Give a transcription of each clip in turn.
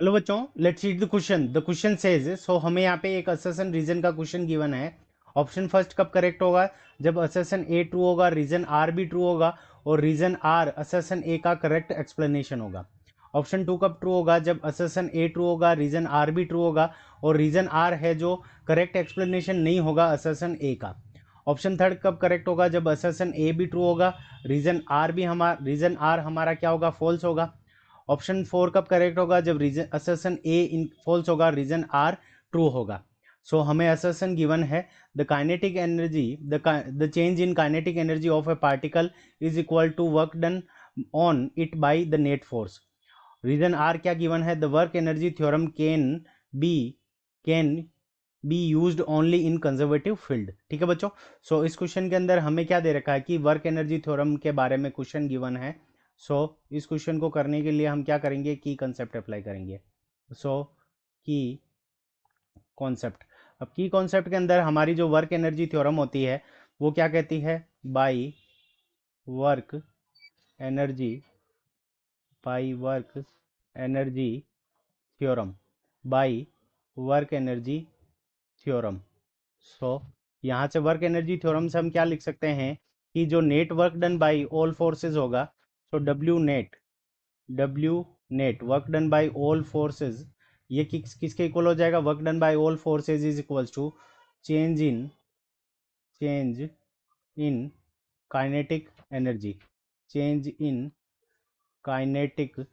Hello बच्चों, let's read the question. The question says, so हमें यहाँ पे एक असर्शन रीजन का क्वेश्चन गिवन है। ऑप्शन फर्स्ट कब करेक्ट होगा? जब असर्शन ए ट्रू होगा, रीजन आर भी ट्रू होगा और रीजन आर असर्शन ए का करेक्ट एक्सप्लेनेशन होगा। ऑप्शन टू कब ट्रू होगा? जब असर्शन ए ट्रू होगा, रीजन आर भी ट्रू होगा और रीजन आर है जो करेक्ट एक्सप्लेनेशन नहीं होगा असर्शन ए का। ऑप्शन थर्ड कब करेक्ट होगा? जब असर्शन ए भी ट्रू होगा, रीजन आर हमारा क्या होगा? फॉल्स होगा। ऑप्शन फोर कब करेक्ट होगा? जब reason assertion A in false होगा, रीजन आर ट्रू होगा। सो हमें असर्शन गिवन है, the kinetic energy the change in kinetic energy of a particle is equal to work done on it by the net force. Reason R क्या given है? The work energy theorem B can be used only in conservative field. ठीक है बच्चों। सो इस question के अंदर हमें क्या दे रखा है कि वर्क एनर्जी थ्योरम के बारे में क्वेश्चन गिवन है। सो इस क्वेश्चन को करने के लिए हम क्या करेंगे? की कंसेप्ट अप्लाई करेंगे। सो की कॉन्सेप्ट। अब की कॉन्सेप्ट के अंदर हमारी जो वर्क एनर्जी थ्योरम होती है वो क्या कहती है? By work energy theorem by work energy theorem. So यहाँ से वर्क एनर्जी थ्योरम से हम क्या लिख सकते हैं कि जो net work done by all forces होगा, so W net work done by all forces, ये किसके इक्वल हो जाएगा? Work done by all forces is equals to change in kinetic energy, change in kinetic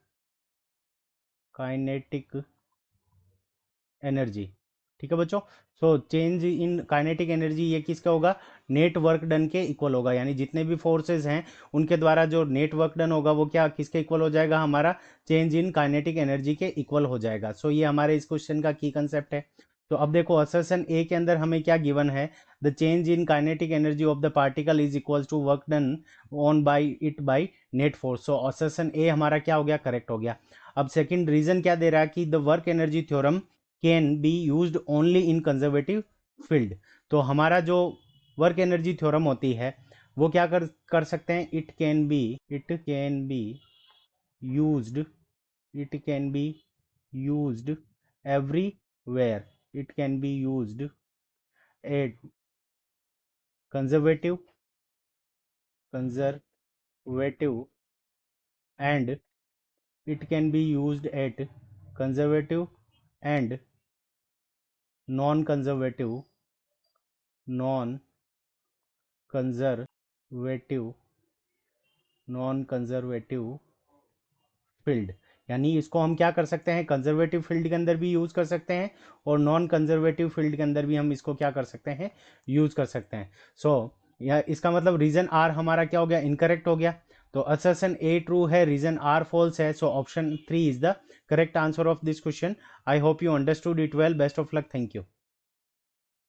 energy. ठीक है बच्चों। So change in kinetic energy ये किसका होगा? नेट वर्क डन के इक्वल होगा, यानी जितने भी फोर्सेज हैं उनके द्वारा जो नेट वर्क डन होगा वो क्या किसके इक्वल हो जाएगा? हमारा चेंज इन काइनेटिक एनर्जी के इक्वल हो जाएगा। सो ये हमारे इस क्वेश्चन का की कंसेप्ट है। तो अब देखो असर्शन ए के अंदर हमें क्या गिवन है? The change in kinetic energy of the particle is equal to work done on by net force. So assertion A हमारा क्या हो गया? करेक्ट हो गया। अब सेकंड रीजन क्या दे रहा है कि the work energy theorem can be used only in conservative field. तो हमारा जो वर्क एनर्जी थ्योरम होती है वो क्या कर सकते हैं? Used it can be used everywhere, it can be used eight conservative conservative and it can be used at conservative and non-conservative non-conservative non-conservative field. यानी इसको हम क्या कर सकते हैं? कंजर्वेटिव फील्ड के अंदर भी यूज कर सकते हैं और नॉन कंजर्वेटिव फील्ड के अंदर भी हम इसको क्या कर सकते हैं? यूज कर सकते हैं। सो या इसका मतलब रीजन आर हमारा क्या हो गया? इनकरेक्ट हो गया। तो असर्शन ए ट्रू है, रीजन आर फॉल्स है। So option 3 is the correct answer of this question. I hope you understood it well. Best of luck. Thank you.